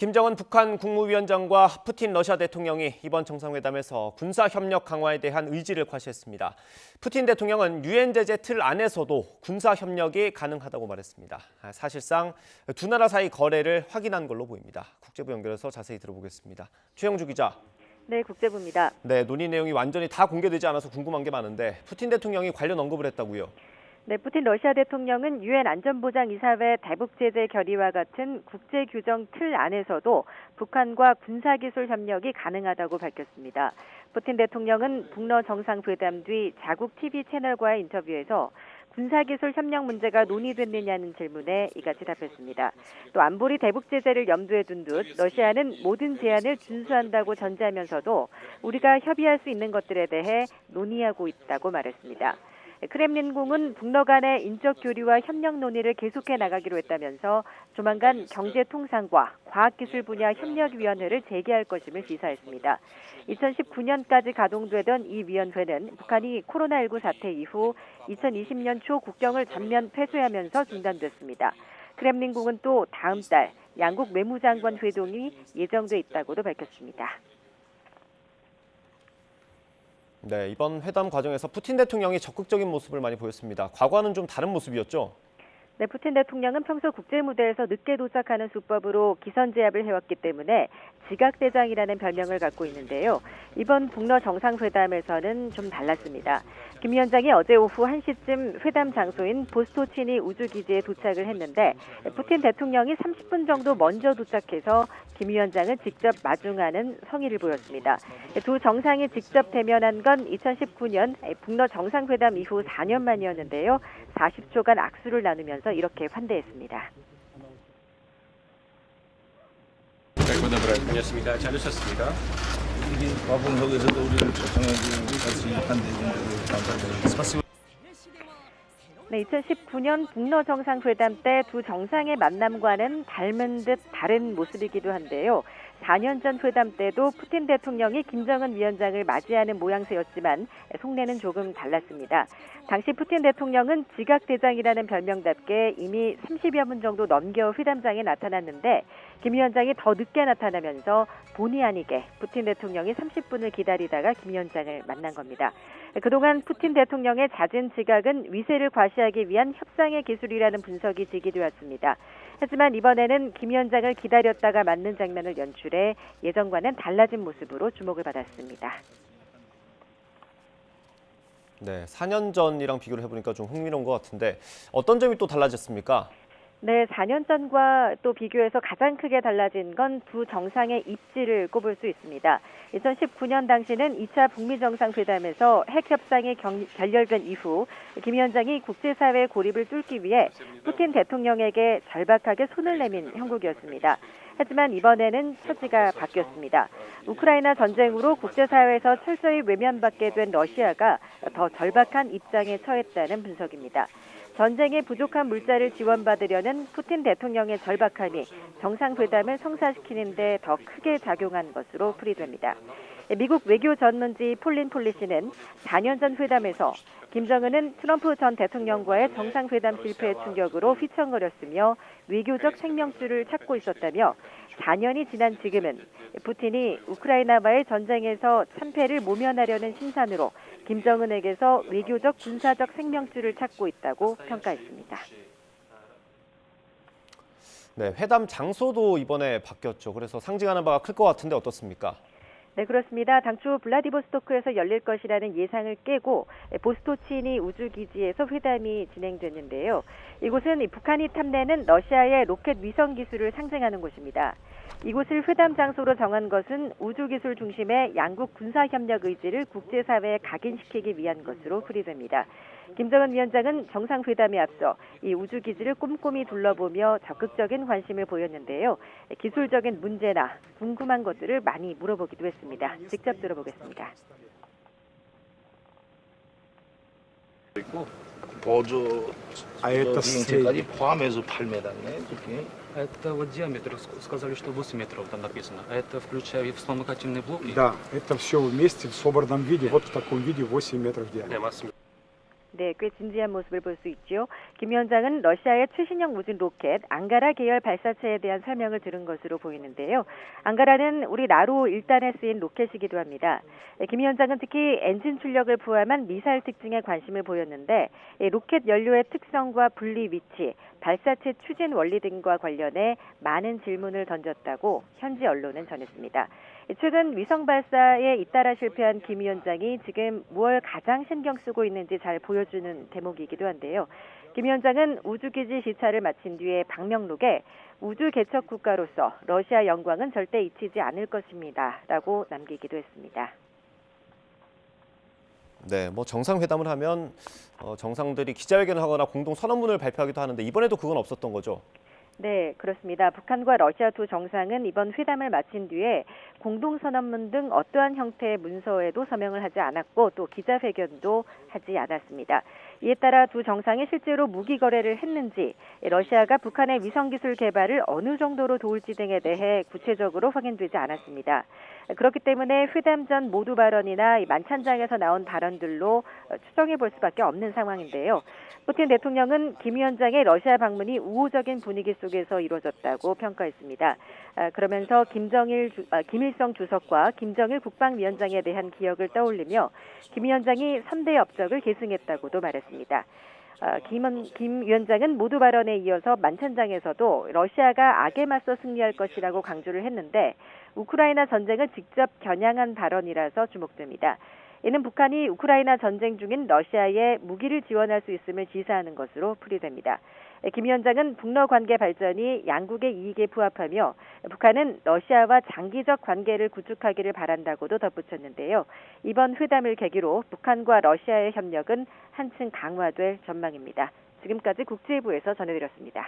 김정은 북한 국무위원장과 푸틴 러시아 대통령이 이번 정상회담에서 군사협력 강화에 대한 의지를 과시했습니다. 푸틴 대통령은 유엔 제재 틀 안에서도 군사협력이 가능하다고 말했습니다. 사실상 두 나라 사이 거래를 확인한 걸로 보입니다. 국제부 연결해서 자세히 들어보겠습니다. 최영주 기자. 네, 국제부입니다. 네, 논의 내용이 완전히 다 공개되지 않아서 궁금한 게 많은데 푸틴 대통령이 관련 언급을 했다고요? 네, 푸틴 러시아 대통령은 유엔 안전보장이사회 대북 제재 결의와 같은 국제 규정 틀 안에서도 북한과 군사기술 협력이 가능하다고 밝혔습니다. 푸틴 대통령은 북러 정상회담 뒤 자국 TV 채널과의 인터뷰에서 군사기술 협력 문제가 논의됐느냐는 질문에 이같이 답했습니다. 또 안보리 대북 제재를 염두에 둔 듯 러시아는 모든 제한을 준수한다고 전제하면서도 우리가 협의할 수 있는 것들에 대해 논의하고 있다고 말했습니다. 크렘린궁은 북러 간의 인적 교류와 협력 논의를 계속해 나가기로 했다면서 조만간 경제통상과 과학기술 분야 협력위원회를 재개할 것임을 시사했습니다. 2019년까지 가동되던 이 위원회는 북한이 코로나19 사태 이후 2020년 초 국경을 전면 폐쇄하면서 중단됐습니다. 크렘린궁은 또 다음 달 양국 외무장관 회동이 예정돼 있다고도 밝혔습니다. 네, 이번 회담 과정에서 푸틴 대통령이 적극적인 모습을 많이 보였습니다. 과거와는 좀 다른 모습이었죠? 네, 푸틴 대통령은 평소 국제무대에서 늦게 도착하는 수법으로 기선제압을 해왔기 때문에 지각대장이라는 별명을 갖고 있는데요. 이번 북러 정상회담에서는 좀 달랐습니다. 김 위원장이 어제 오후 1시쯤 회담 장소인 보스토치니 우주기지에 도착을 했는데 푸틴 대통령이 30분 정도 먼저 도착해서 김 위원장을 직접 마중하는 성의를 보였습니다. 두 정상이 직접 대면한 건 2019년 북러 정상회담 이후 4년 만이었는데요. 40초간 악수를 나누면서 이렇게 환대했습니다. 안녕하십니까. 잘 오셨습니다. 와봉석에서도 우리를 초청해주고 같이 한대중들을 감사드립니다. 네, 2019년 북러 정상회담 때 두 정상의 만남과는 닮은 듯 다른 모습이기도 한데요. 4년 전 회담 때도 푸틴 대통령이 김정은 위원장을 맞이하는 모양새였지만 속내는 조금 달랐습니다. 당시 푸틴 대통령은 지각대장이라는 별명답게 이미 30여 분 정도 넘겨 회담장에 나타났는데 김 위원장이 더 늦게 나타나면서 본의 아니게 푸틴 대통령이 30분을 기다리다가 김 위원장을 만난 겁니다. 그동안 푸틴 대통령의 잦은 지각은 위세를 과시하기 위한 협상의 기술이라는 분석이 제기되어 왔습니다. 하지만 이번에는 김 위원장을 기다렸다가 맞는 장면을 연출해 예전과는 달라진 모습으로 주목을 받았습니다. 네, 4년 전이랑 비교를 해보니까 좀 흥미로운 것 같은데 어떤 점이 또 달라졌습니까? 네, 4년 전과 또 비교해서 가장 크게 달라진 건 두 정상의 입지를 꼽을 수 있습니다. 2019년 당시는 2차 북미 정상회담에서 핵협상이 결렬된 이후 김 위원장이 국제사회의 고립을 뚫기 위해 푸틴 대통령에게 절박하게 손을 내민 형국이었습니다. 하지만 이번에는 처지가 바뀌었습니다. 우크라이나 전쟁으로 국제사회에서 철저히 외면받게 된 러시아가 더 절박한 입장에 처했다는 분석입니다. 전쟁에 부족한 물자를 지원받으려는 푸틴 대통령의 절박함이 정상회담을 성사시키는 데 더 크게 작용한 것으로 풀이됩니다. 미국 외교 전문지 폴린 폴리시는 4년 전 회담에서 김정은은 트럼프 전 대통령과의 정상회담 실패의 충격으로 휘청거렸으며 외교적 생명줄을 찾고 있었다며 4년이 지난 지금은 푸틴이 우크라이나와의 전쟁에서 참패를 모면하려는 심산으로 김정은에게서 외교적 군사적 생명줄을 찾고 있다고 평가했습니다. 네, 회담 장소도 이번에 바뀌었죠. 그래서 상징하는 바가 클 것 같은데 어떻습니까? 네, 그렇습니다. 당초 블라디보스토크에서 열릴 것이라는 예상을 깨고 보스토치니 우주기지에서 회담이 진행됐는데요. 이곳은 북한이 탐내는 러시아의 로켓 위성 기술을 상징하는 곳입니다. 이곳을 회담 장소로 정한 것은 우주기술 중심의 양국 군사협력 의지를 국제사회에 각인시키기 위한 것으로 풀이됩니다. 김정은 위원장은 정상회담에 앞서 이 우주기지를 꼼꼼히 둘러보며 적극적인 관심을 보였는데요. 기술적인 문제나 궁금한 것들을 많이 물어보기도 했습니다. 직접 들어보겠습니다. 보조 비행체까지 포함해서 8m네. 그렇게. Это вот диаметр, сказали, что 8 метров там написано. А это включая и вспомогательный блок? Да, это все вместе в собранном виде, вот в таком виде 8 метров в диаметре. 네, 꽤 진지한 모습을 볼 수 있죠. 김 위원장은 러시아의 최신형 무진 로켓 앙가라 계열 발사체에 대한 설명을 들은 것으로 보이는데요. 앙가라는 우리 나로 1단에 쓰인 로켓이기도 합니다. 김 위원장은 특히 엔진 출력을 포함한 미사일 특징에 관심을 보였는데 로켓 연료의 특성과 분리 위치, 발사체 추진 원리 등과 관련해 많은 질문을 던졌다고 현지 언론은 전했습니다. 최근 위성 발사에 잇따라 실패한 김 위원장이 지금 무엇을 가장 신경 쓰고 있는지 잘 보여주는 대목이기도 한데요. 김 위원장은 우주기지 시찰을 마친 뒤에 방명록에 우주 개척 국가로서 러시아 영광은 절대 잊히지 않을 것입니다. 라고 남기기도 했습니다. 네, 뭐 정상회담을 하면 정상들이 기자회견을 하거나 공동 선언문을 발표하기도 하는데 이번에도 그건 없었던 거죠? 네, 그렇습니다. 북한과 러시아 두 정상은 이번 회담을 마친 뒤에 공동선언문 등 어떠한 형태의 문서에도 서명을 하지 않았고 또 기자회견도 하지 않았습니다. 이에 따라 두 정상이 실제로 무기 거래를 했는지, 러시아가 북한의 위성기술 개발을 어느 정도로 도울지 등에 대해 구체적으로 확인되지 않았습니다. 그렇기 때문에 회담 전 모두 발언이나 만찬장에서 나온 발언들로 추정해 볼 수밖에 없는 상황인데요. 푸틴 대통령은 김 위원장의 러시아 방문이 우호적인 분위기 속에서 이루어졌다고 평가했습니다. 그러면서 김일성 주석과 김정일 국방위원장에 대한 기억을 떠올리며 김 위원장이 선대 업적을 계승했다고도 말했습니다. 김 위원장은 모두 발언에 이어서 만찬장에서도 러시아가 악에 맞서 승리할 것이라고 강조를 했는데 우크라이나 전쟁을 직접 겨냥한 발언이라서 주목됩니다. 이는 북한이 우크라이나 전쟁 중인 러시아에 무기를 지원할 수 있음을 지사하는 것으로 풀이됩니다. 김 위원장은 북러 관계 발전이 양국의 이익에 부합하며 북한은 러시아와 장기적 관계를 구축하기를 바란다고도 덧붙였는데요. 이번 회담을 계기로 북한과 러시아의 협력은 한층 강화될 전망입니다. 지금까지 국제부에서 전해드렸습니다.